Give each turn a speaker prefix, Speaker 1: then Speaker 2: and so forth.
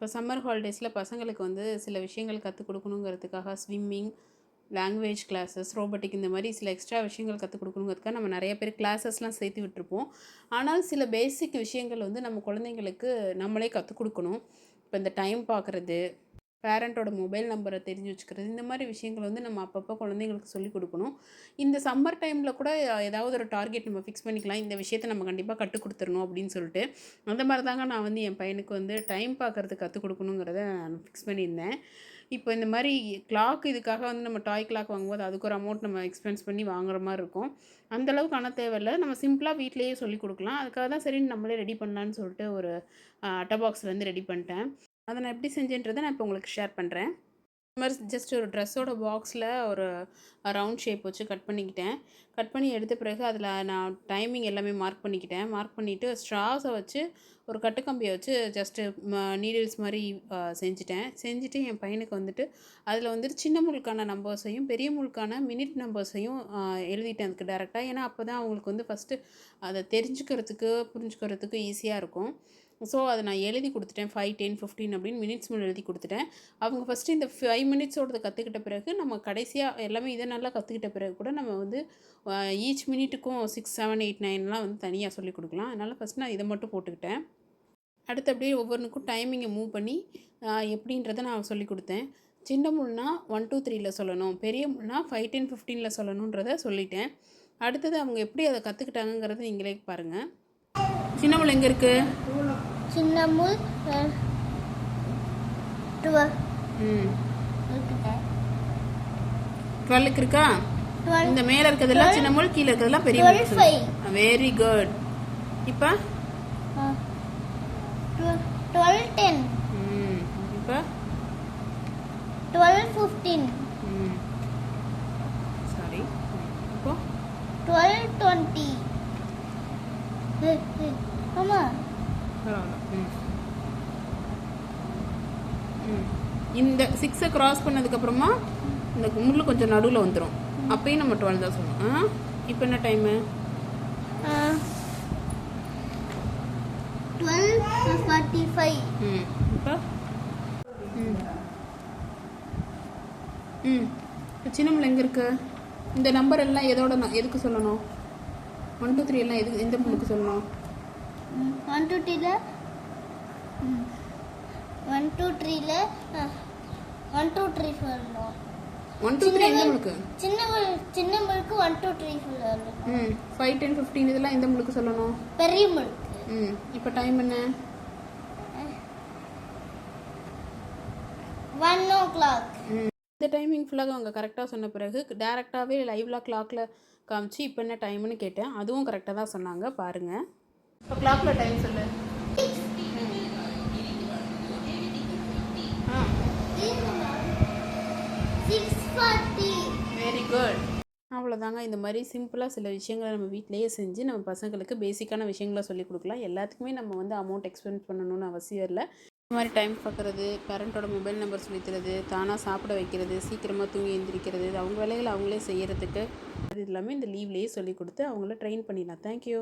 Speaker 1: இப்போ சம்மர் ஹாலிடேஸில் பசங்களுக்கு வந்து சில விஷயங்கள் கற்றுக் கொடுக்கணுங்கிறதுக்காக ஸ்விம்மிங், லாங்குவேஜ் கிளாஸஸ், ரோபோட்டிக் இந்த மாதிரி சில எக்ஸ்ட்ரா விஷயங்கள் கற்றுக் கொடுக்கணுங்கிறதுக்காக நம்ம நிறைய பேர் கிளாஸஸ்லாம் சேர்த்து விட்டுருப்போம். ஆனால் சில பேசிக் விஷயங்கள் வந்து நம்ம குழந்தைங்களுக்கு நம்மளே கற்றுக் கொடுக்கணும். இப்போ இந்த டைம் பார்க்குறது, பேரண்ட்டோட மொபைல் நம்பரை தெரிஞ்சு வச்சுக்கிறது, இந்த மாதிரி விஷயங்கள் வந்து நம்ம அப்பப்போ குழந்தைங்களுக்கு சொல்லிக் கொடுக்கணும். இந்த சம்மர் டைமில் கூட ஏதாவது ஒரு டார்கெட் நம்ம ஃபிக்ஸ் பண்ணிக்கலாம். இந்த விஷயத்த நம்ம கண்டிப்பாக கற்றுக் கொடுத்துடணும் அப்படின்னு சொல்லிட்டு. அந்த மாதிரி தாங்க நான் வந்து என் பையனுக்கு வந்து டைம் பார்க்குறது கற்றுக் கொடுக்கணுங்கிறத நான் ஃபிக்ஸ் பண்ணியிருந்தேன். இப்போ இந்த மாதிரி கிளாக் இதுக்காக வந்து நம்ம டாய் கிளாக் வாங்கும்போது அதுக்கு ஒரு அமௌண்ட் நம்ம எக்ஸ்பென்ஸ் பண்ணி வாங்குற மாதிரி இருக்கும். அந்தளவுக்கு ஆனால் தேவையில்லை. நம்ம சிம்பிளாக வீட்டிலேயே சொல்லிக் கொடுக்கலாம். அதுக்காக தான் சரி நம்மளே ரெடி பண்ணலான்னு சொல்லிட்டு ஒரு அட்டை பாக்ஸில் வந்து ரெடி பண்ணிட்டேன். அதை நான் எப்படி செஞ்சேன்றதை நான் இப்போ உங்களுக்கு ஷேர் பண்ணுறேன். இந்த மாதிரி ஜஸ்ட் ஒரு ட்ரெஸ்ஸோட பாக்ஸில் ஒரு ரவுண்ட் ஷேப் வச்சு கட் பண்ணிக்கிட்டேன். கட் பண்ணி எடுத்த பிறகு அதில் நான் டைமிங் எல்லாமே மார்க் பண்ணிக்கிட்டேன். மார்க் பண்ணிவிட்டு ஸ்ட்ராஸை வச்சு ஒரு கட்டுக்கம்பியை வச்சு ஜஸ்ட்டு நீடில்ஸ் மாதிரி செஞ்சுட்டு என் பையனுக்கு வந்துட்டு அதில் வந்துட்டு சின்ன முழுக்கான நம்பர்ஸையும் பெரிய முழுக்கான மினிட் நம்பர்ஸையும் எழுதிட்டேன் அதுக்கு டேரெக்டாக. ஏன்னா அப்போ தான் அவங்களுக்கு வந்து ஃபஸ்ட்டு அதை தெரிஞ்சுக்கிறதுக்கு புரிஞ்சுக்கிறதுக்கு ஈஸியாக இருக்கும். ஸோ அதை நான் எழுதி கொடுத்துட்டேன். 5, 10, 15 அப்படின்னு மினிட்ஸ் எழுதி கொடுத்துட்டேன். அவங்க ஃபஸ்ட்டு இந்த 5 மினிட்ஸோடது கற்றுக்கிட்ட பிறகு நம்ம கடைசியாக எல்லாமே இதை நல்லா கற்றுக்கிட்ட பிறகு கூட நம்ம வந்து ஈச் மினிட்டுக்கும் 6, 7, 8, 9லாம் வந்து தனியாக சொல்லிக் கொடுக்கலாம். அதனால் ஃபஸ்ட் நான் இதை மட்டும் போட்டுக்கிட்டேன். அடுத்து அப்படியே ஒவ்வொன்றுக்கும் டைமிங்கை மூவ் பண்ணி எப்படின்றத நான் சொல்லிக் கொடுத்தேன். சின்ன முள்னா 1, 2, 3ல் சொல்லணும், பெரிய முள்னா 5, 10, 15ல் சொல்லணுன்றதை சொல்லிட்டேன். அடுத்தது அவங்க எப்படி அதை கற்றுக்கிட்டாங்கிறத நீங்களே பாருங்கள். சின்ன முள் எங்கே இருக்குது?
Speaker 2: சின்ன முள் 12.
Speaker 1: 12க்கு இருக்கா? இந்த மேலே இருக்கிறதெல்லாம் சின்ன முள், கீழே இருக்கிறதெல்லாம் பெரிய முள். Very good. இப்போ
Speaker 2: 12, 10.
Speaker 1: இப்போ
Speaker 2: 12, 15.
Speaker 1: சாரி. இப்போ
Speaker 2: 12, 20. ஆமா
Speaker 1: இந்த 6 கிராஸ் பண்ணதுக்கப்புறமா இந்த முள்ளு கொஞ்சம் நடுவில் வந்துடும். அப்பயும் நம்ம 12 தான் சொல்லணும். இப்போ என்ன டைமு?
Speaker 2: 12:45.
Speaker 1: இப்போ சின்ன முள் எங்கே இருக்கு? இந்த நம்பர் எல்லாம் எதுக்கு சொல்லணும்? 1, 2, 3 எல்லாம் எந்த முள்ளுக்கு சொல்லணும்?
Speaker 2: 1, 2, 3ல 1, 2, 3ல 1, 2, 3 சொல்லணும்.
Speaker 1: 1, 2, 3 எந்த முள்ளுக்கு?
Speaker 2: சின்ன முள்ளுக்கு 1, 2, 3 சொல்லணும்.
Speaker 1: 5, 10, 15 இதெல்லாம் எந்த முள்ளுக்கு சொல்லணும்?
Speaker 2: பெரிய முள்ளுக்கு.
Speaker 1: இப்போ டைம் என்ன?
Speaker 2: 1 o'clock.
Speaker 1: இந்த டைமிங் ஃபுல்லாக அவங்க கரெக்டாக சொன்ன பிறகு டேரெக்டாகவே லைவ்லாக கிளாக்கில் காமிச்சு இப்போ என்ன டைம்னு கேட்டேன். அதுவும் கரெக்டாக தான் சொன்னாங்க. பாருங்கள். இப்போ கிளாக்கில் டைம் சொல்லு.
Speaker 2: 6:40.
Speaker 1: Very good. அவ்வளோதாங்க. இந்த மாதிரி சிம்பிளாக சில விஷயங்களை நம்ம வீட்டிலேயே செஞ்சு நம்ம பசங்களுக்கு பேசிக்கான விஷயங்களை சொல்லிக் கொடுக்கலாம். எல்லாத்துக்குமே நம்ம வந்து அமௌண்ட் எக்ஸ்பென்ஸ் பண்ணணும்னு அவசியம் இல்லை. இந்த மாதிரி டைம் பார்க்குறது, பேரண்ட்டோட மொபைல் நம்பர் சொல்லித்தரது, தானாக சாப்பிட வைக்கிறது, சீக்கிரமாக தூங்கி எழுந்திரிக்கிறது, அவங்க வேலைகளை அவங்களே செய்கிறதுக்கு இது எல்லாமே இந்த லீவ்லேயே சொல்லிக் கொடுத்து அவங்கள ட்ரெயின் பண்ணிடலாம். தேங்க்யூ.